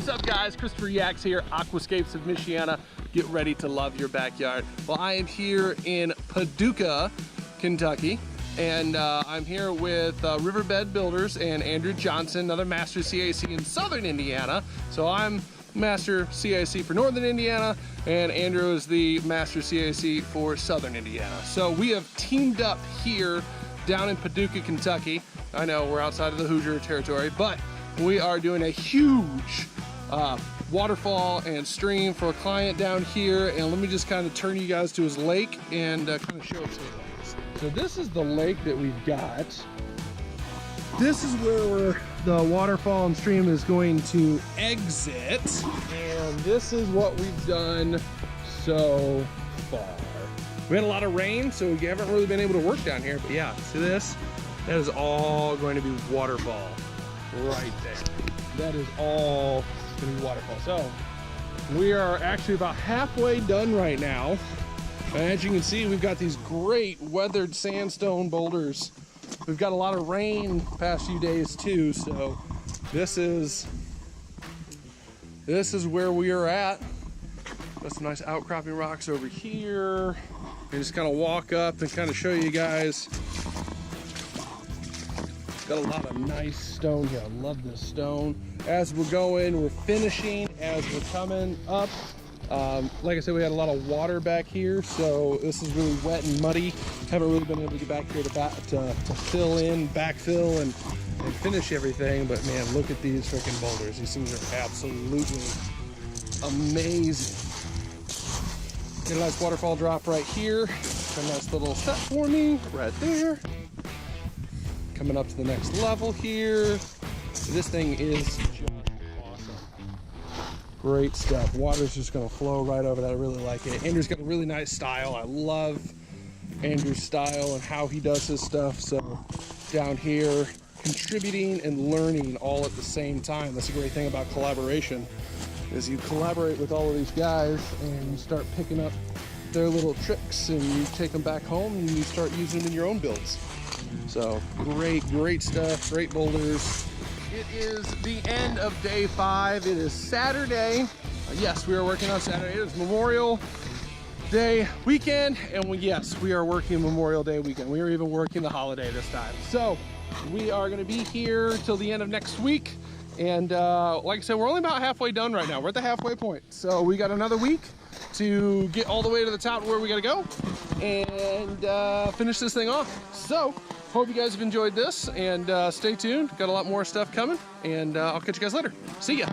what's up guys? Christopher Yaks here, Aquascapes of Michiana. Get ready to love your backyard. Well, I am here in Paducah, Kentucky, and I'm here with Riverbed Builders and Andrew Johnson, another Master CAC in Southern Indiana. So I'm Master CAC for Northern Indiana, and Andrew is the Master CAC for Southern Indiana. So we have teamed up here down in Paducah, Kentucky. I know we're outside of the Hoosier territory, but we are doing a huge waterfall and stream for a client down here. And let me just kind of turn you guys to his lake and kind of show it to you guys. So this is the lake that we've got. This is where the waterfall and stream is going to exit. And this is what we've done so far. We had a lot of rain, so we haven't really been able to work down here. But yeah, see this? That is all going to be waterfall right there. That is all going to be waterfall. So we are actually about halfway done right now. And as you can see, we've got these great weathered sandstone boulders. We've got a lot of rain the past few days too, so this is where we are at. Got some nice outcropping rocks over here. And just kind of walk up and kind of show you guys. Got a lot of nice stone here. I love this stone. As we're going, we're finishing as we're coming up. Like I said, we had a lot of water back here, so this is really wet and muddy. Haven't really been able to get back here to fill in, backfill, and finish everything. But man, look at these freaking boulders. These things are absolutely amazing. Get a nice waterfall drop right here. A nice little set for me right there. Coming up to the next level here. This thing is just awesome. Great stuff. Water's just gonna flow right over that. I really like it. Andrew's got a really nice style. I love Andrew's style and how he does his stuff. So down here, contributing and learning all at the same time. That's a great thing about collaboration, is you collaborate with all of these guys and you start picking up their little tricks and you take them back home and you start using them in your own builds. So great stuff, great boulders. It is the end of day 5. It is Saturday. Yes, we are working on Saturday. It is Memorial Day weekend, and yes, we are working Memorial Day weekend. We are even working the holiday this time. So we are going to be here till the end of next week. And like I said, we're only about halfway done right now. We're at the halfway point. So we got another week to get all the way to the top where we got to go and finish this thing off. So hope you guys have enjoyed this, and stay tuned. Got a lot more stuff coming, and I'll catch you guys later. See ya.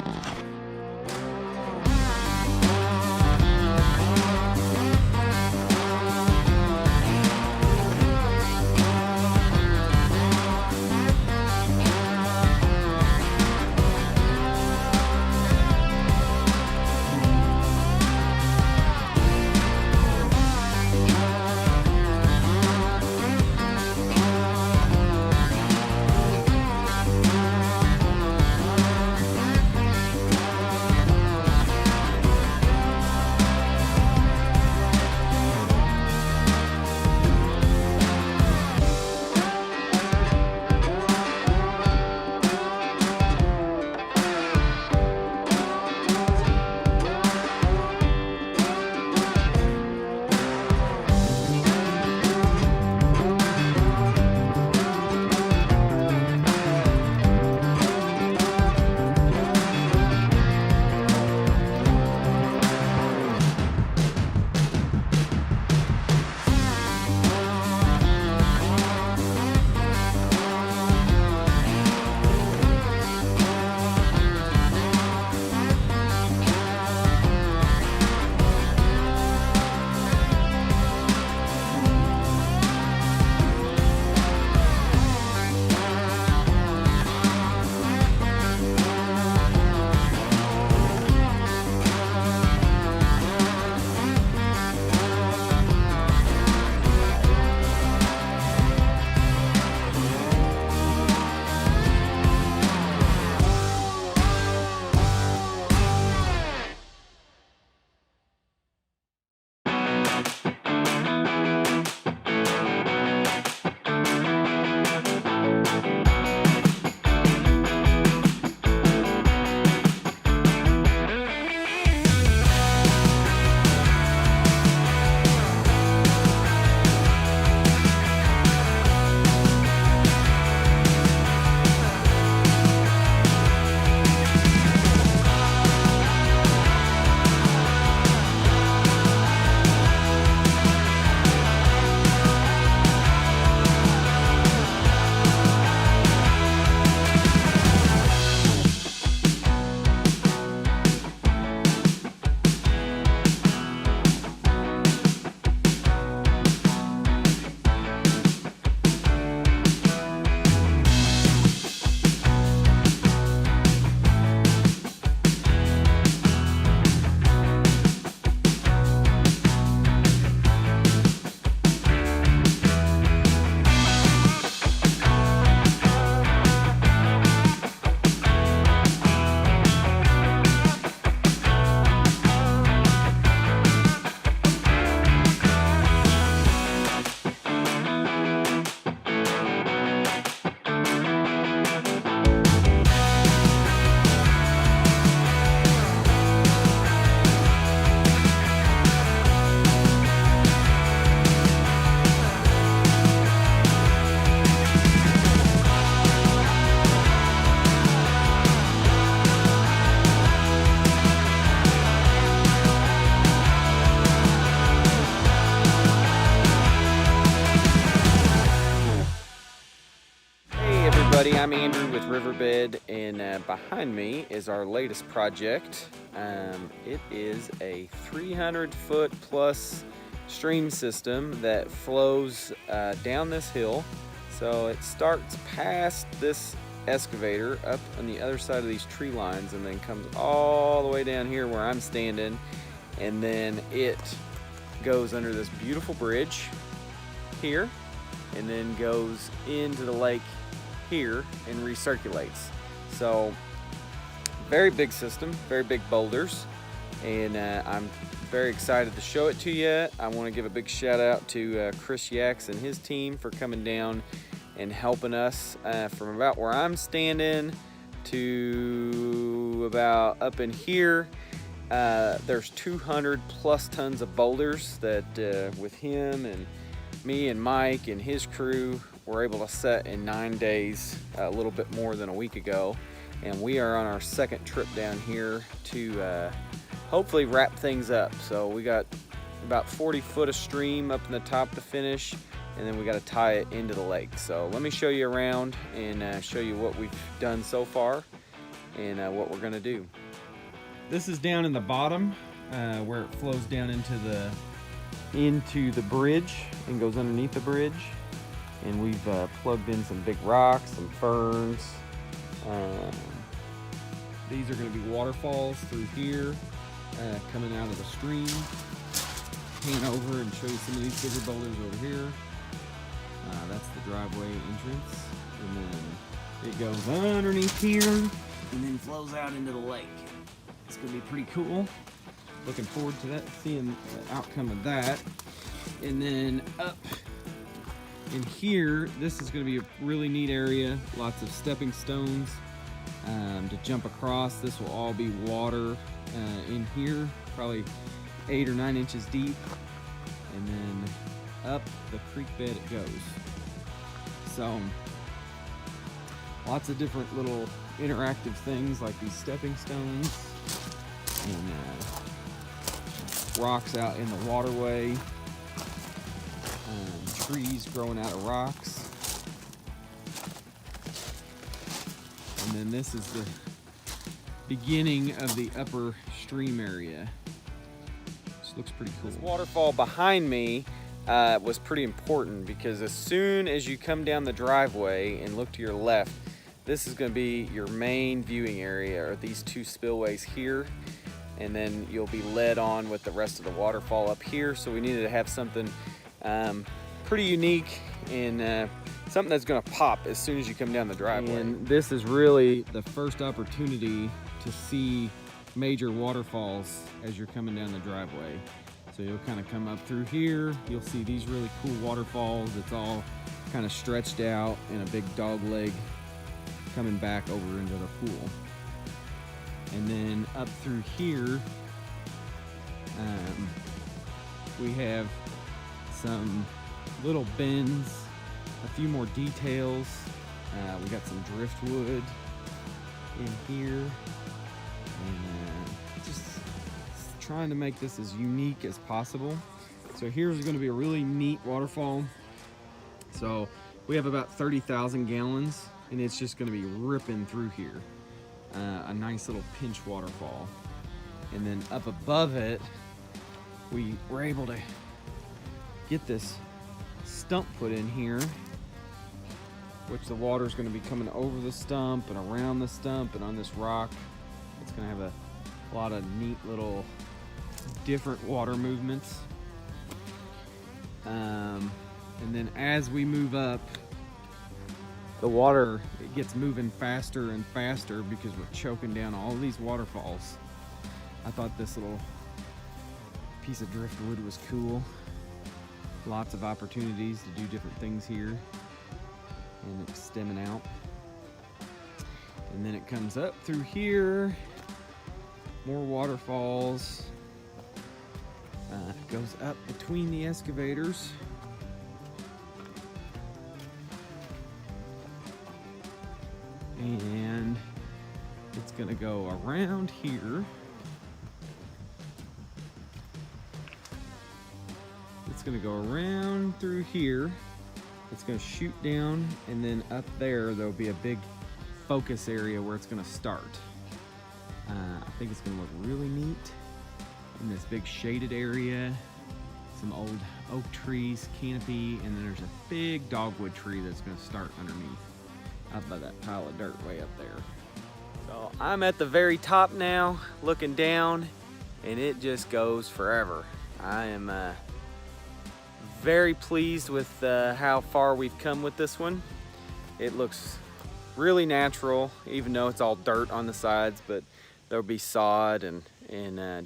everybody, I'm Andrew with Riverbed, and behind me is our latest project. It is a 300-foot plus stream system that flows down this hill. So it starts past this excavator up on the other side of these tree lines and then comes all the way down here where I'm standing, and then it goes under this beautiful bridge here and then goes into the lake here and recirculates. So very big system, very big boulders, and I'm very excited to show it to you. I want to give a big shout out to Chris Yaks and his team for coming down and helping us from about where I'm standing to about up in here. There's 200 plus tons of boulders that with him and me and Mike and his crew were able to set in 9 days, a little bit more than a week ago. And we are on our second trip down here to hopefully wrap things up. So we got about 40 foot of stream up in the top to finish, and then we got to tie it into the lake. So let me show you around and show you what we've done so far and what we're gonna do. This is down in the bottom where it flows down into the bridge and goes underneath the bridge. And we've plugged in some big rocks, some ferns. These are going to be waterfalls through here, coming out of the stream. Pan over and show you some of these bigger boulders over here. That's the driveway entrance. And then it goes underneath here and then flows out into the lake. It's going to be pretty cool. Looking forward to that, seeing the outcome of that. And then up in here, this is going to be a really neat area. Lots of stepping stones to jump across. This will all be water in here, probably 8 or 9 inches deep. And then up the creek bed it goes. So lots of different little interactive things like these stepping stones and rocks out in the waterway, trees growing out of rocks. And then this is the beginning of the upper stream area, which looks pretty cool. This waterfall behind me was pretty important because as soon as you come down the driveway and look to your left, this is going to be your main viewing area, or these two spillways here. And then you'll be led on with the rest of the waterfall up here. So we needed to have something pretty unique and something that's gonna pop as soon as you come down the driveway. And this is really the first opportunity to see major waterfalls as you're coming down the driveway. So you'll kind of come up through here, you'll see these really cool waterfalls. It's all kind of stretched out in a big dog leg coming back over into the pool. And then up through here, we have some little bends, a few more details. We got some driftwood in here, and just trying to make this as unique as possible. So here's going to be a really neat waterfall. So we have about 30,000 gallons, and it's just going to be ripping through here. A nice little pinch waterfall. And then up above it, we were able to get this stump put in here, which the water is going to be coming over the stump and around the stump and on this rock. It's going to have a lot of neat little different water movements. And then as we move up, the water, it gets moving faster and faster because we're choking down all these waterfalls. I thought this little piece of driftwood was cool. Lots of opportunities to do different things here. And it's stemming out. And then it comes up through here. More waterfalls. Goes up between the excavators. And it's gonna go around here. It's gonna go around through here It's gonna shoot down, and then up there'll be a big focus area where it's gonna start. I think it's gonna look really neat in this big shaded area. Some old oak trees, canopy, and then there's a big dogwood tree that's gonna start underneath, up by that pile of dirt way up there. So I'm at the very top now, looking down, and it just goes forever. I am very pleased with how far we've come with this one. It looks really natural, even though it's all dirt on the sides, but there'll be sod and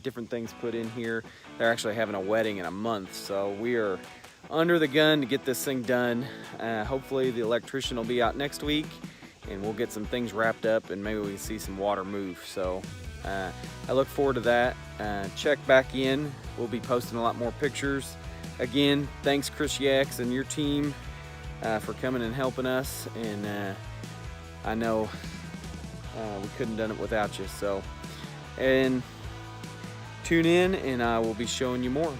different things put in here. They're actually having a wedding in a month, so we are under the gun to get this thing done. Hopefully the electrician will be out next week, and we'll get some things wrapped up, and maybe we can see some water move. So I look forward to that. Check back in. We'll be posting a lot more pictures. Again, thanks Chris Yax and your team for coming and helping us, and I know we couldn't have done it without you. So, and tune in, and I will be showing you more.